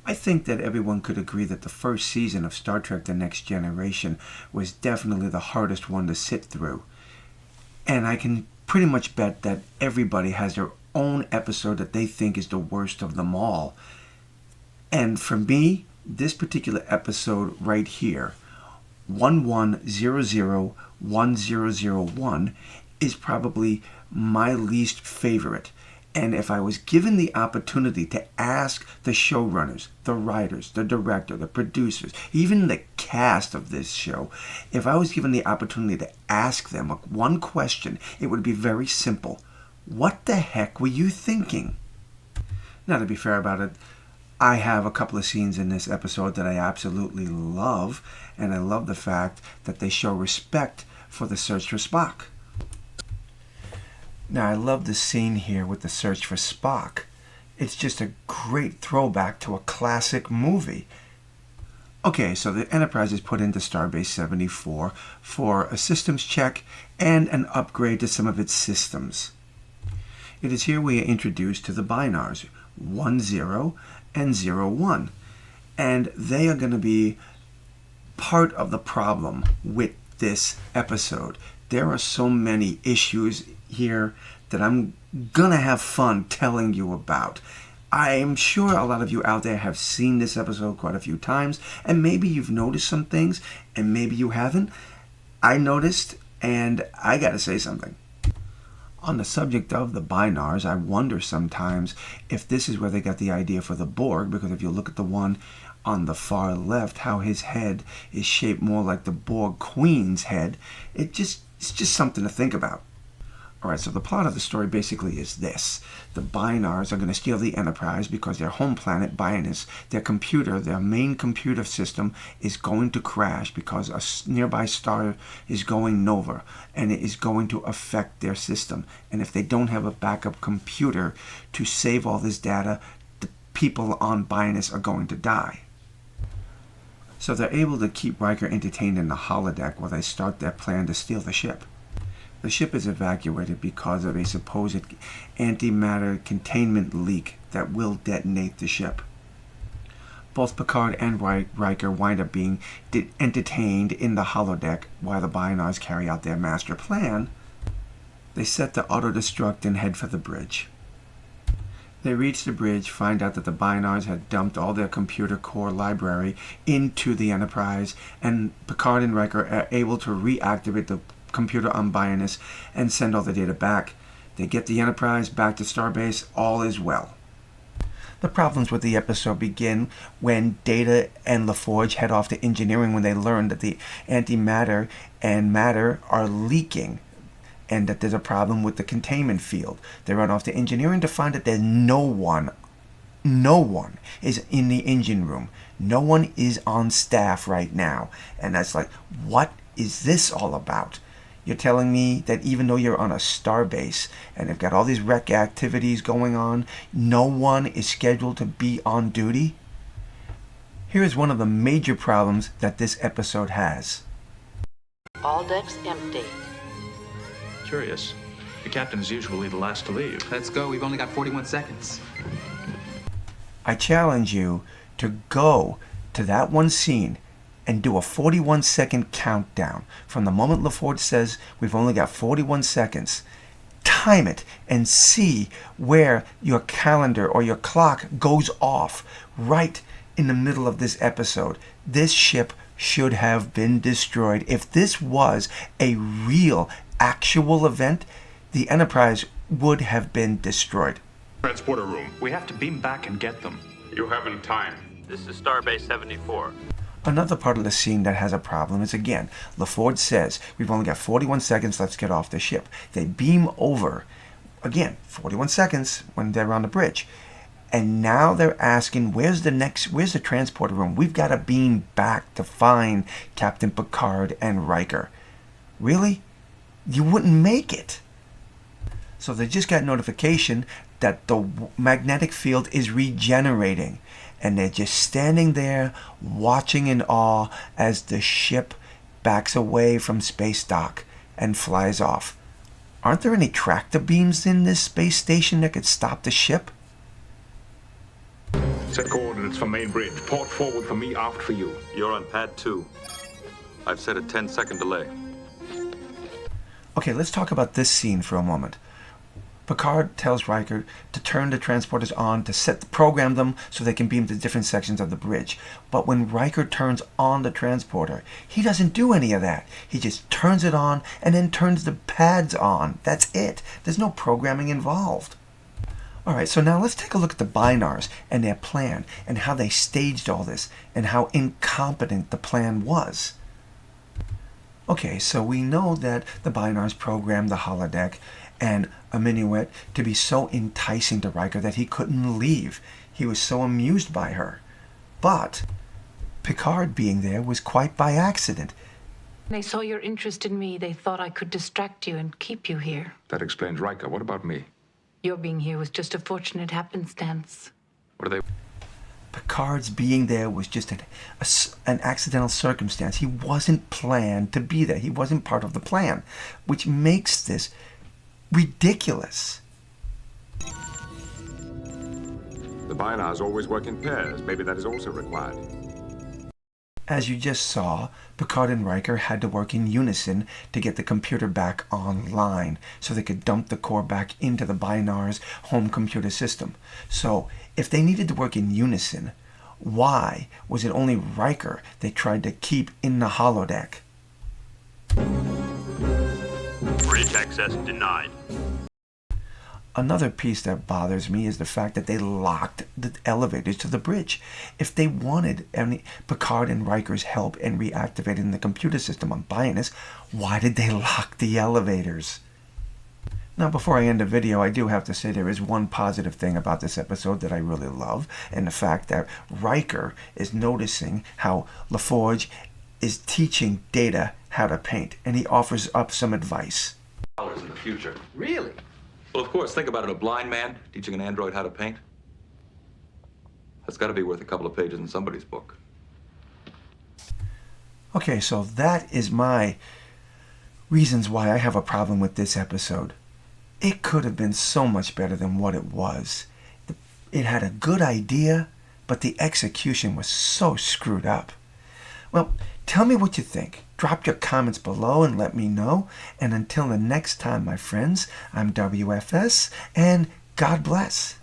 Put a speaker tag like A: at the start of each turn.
A: I think that everyone could agree that the first season of Star Trek The Next Generation was definitely the hardest one to sit through. And I can pretty much bet that everybody has their own episode that they think is the worst of them all. And for me, this particular episode right here, 11001001, is probably my least favorite. And if I was given the opportunity to ask the showrunners, the writers, the director, the producers, even the cast of this show, if I was given the opportunity to ask them one question, it would be very simple. What the heck were you thinking? Now, to be fair about it, I have a couple of scenes in this episode that I absolutely love, and I love the fact that they show respect for the search for Spock. Now, I love the scene here with the search for Spock. It's just a great throwback to a classic movie. Okay, so the Enterprise is put into Starbase 74 for a systems check and an upgrade to some of its systems. It is here we are introduced to the binars, 10 and 01. And they are going to be part of the problem with this episode. There are so many issues here that I'm gonna have fun telling you about. I'm sure a lot of you out there have seen this episode quite a few times, and maybe you've noticed some things, and maybe you haven't. I noticed, and I gotta say something. On the subject of the binars, I wonder sometimes if this is where they got the idea for the Borg, because if you look at the one on the far left, how his head is shaped more like the Borg Queen's head, it's just something to think about. Alright, so the plot of the story basically is this. The binars are going to steal the Enterprise because their home planet, Bionus, their main computer system, is going to crash because a nearby star is going nova, and it is going to affect their system. And if they don't have a backup computer to save all this data, the people on Bionus are going to die. So they're able to keep Riker entertained in the holodeck while they start their plan to steal the ship. The ship is evacuated because of a supposed antimatter containment leak that will detonate the ship. Both Picard and Riker wind up being entertained in the holodeck while the binars carry out their master plan. They set the auto-destruct and head for the bridge. They reach the bridge, find out that the binars had dumped all their computer core library into the Enterprise, and Picard and Riker are able to reactivate the computer on Bionus and send all the data back. They get the Enterprise back to Starbase. All is well. The problems with the episode begin when Data and LaForge head off to engineering when they learn that the antimatter and matter are leaking and that there's a problem with the containment field. They run off to engineering to find that there's no one is in the engine room. No one is on staff right now. And that's like, what is this all about? You're telling me that even though you're on a starbase and they've got all these wreck activities going on, no one is scheduled to be on duty? Here is one of the major problems that this episode has.
B: All decks empty.
C: Curious. The captain's usually the last to leave.
D: Let's go. We've only got 41 seconds.
A: I challenge you to go to that one scene and do a 41-second countdown. From the moment LaForge says we've only got 41 seconds, time it and see where your calendar or your clock goes off right in the middle of this episode. This ship should have been destroyed. If this was a real, actual event, the Enterprise would have been destroyed.
E: Transporter room.
C: We have to beam back and get them.
E: You haven't time.
F: This is Starbase 74.
A: Another part of the scene that has a problem is, again, LaForge says, we've only got 41 seconds, let's get off the ship. They beam over, again, 41 seconds when they're on the bridge. And now they're asking, where's the transporter room? We've got to beam back to find Captain Picard and Riker. Really? You wouldn't make it. So they just got notification that the magnetic field is regenerating. And they're just standing there watching in awe as the ship backs away from space dock and flies off. Aren't there any tractor beams in this space station that could stop the ship?
E: Set coordinates for main bridge. Port forward for me, aft for you.
F: You're on pad 2. I've set a 10-second delay.
A: Okay, let's talk about this scene for a moment. Picard tells Riker to turn the transporters on to program them so they can beam to different sections of the bridge. But when Riker turns on the transporter, he doesn't do any of that. He just turns it on and then turns the pads on. That's it. There's no programming involved. Alright, so now let's take a look at the Binars and their plan and how they staged all this and how incompetent the plan was. Okay, so we know that the Binars programmed the holodeck and a minuet to be so enticing to Riker that he couldn't leave. He was so amused by her. But Picard being there was quite by accident.
G: They saw your interest in me. They thought I could distract you and keep you here.
E: That explains Riker. What about me?
G: Your being here was just a fortunate happenstance.
E: What are they...
A: Picard's being there was just an accidental circumstance. He wasn't planned to be there. He wasn't part of the plan, which makes this ridiculous.
E: The Binars always work in pairs. Maybe that is also required.
A: As you just saw, Picard and Riker had to work in unison to get the computer back online so they could dump the core back into the Binars' home computer system. So, if they needed to work in unison, why was it only Riker they tried to keep in the holodeck?
F: Bridge access denied.
A: Another piece that bothers me is the fact that they locked the elevators to the bridge. If they wanted Picard and Riker's help in reactivating the computer system on Bionus, why did they lock the elevators? Now, before I end the video, I do have to say there is one positive thing about this episode that I really love, and the fact that Riker is noticing how LaForge is teaching Data how to paint, and he offers up some advice.
C: In the future.
D: Really?
C: Well, of course, think about it. A blind man teaching an android how to paint. That's got to be worth a couple of pages in somebody's book.
A: Okay, so that is my reasons why I have a problem with this episode. It could have been so much better than what it was. It had a good idea, but the execution was so screwed up. Well, tell me what you think. Drop your comments below and let me know. And until the next time, my friends, I'm W.F.S. and God bless.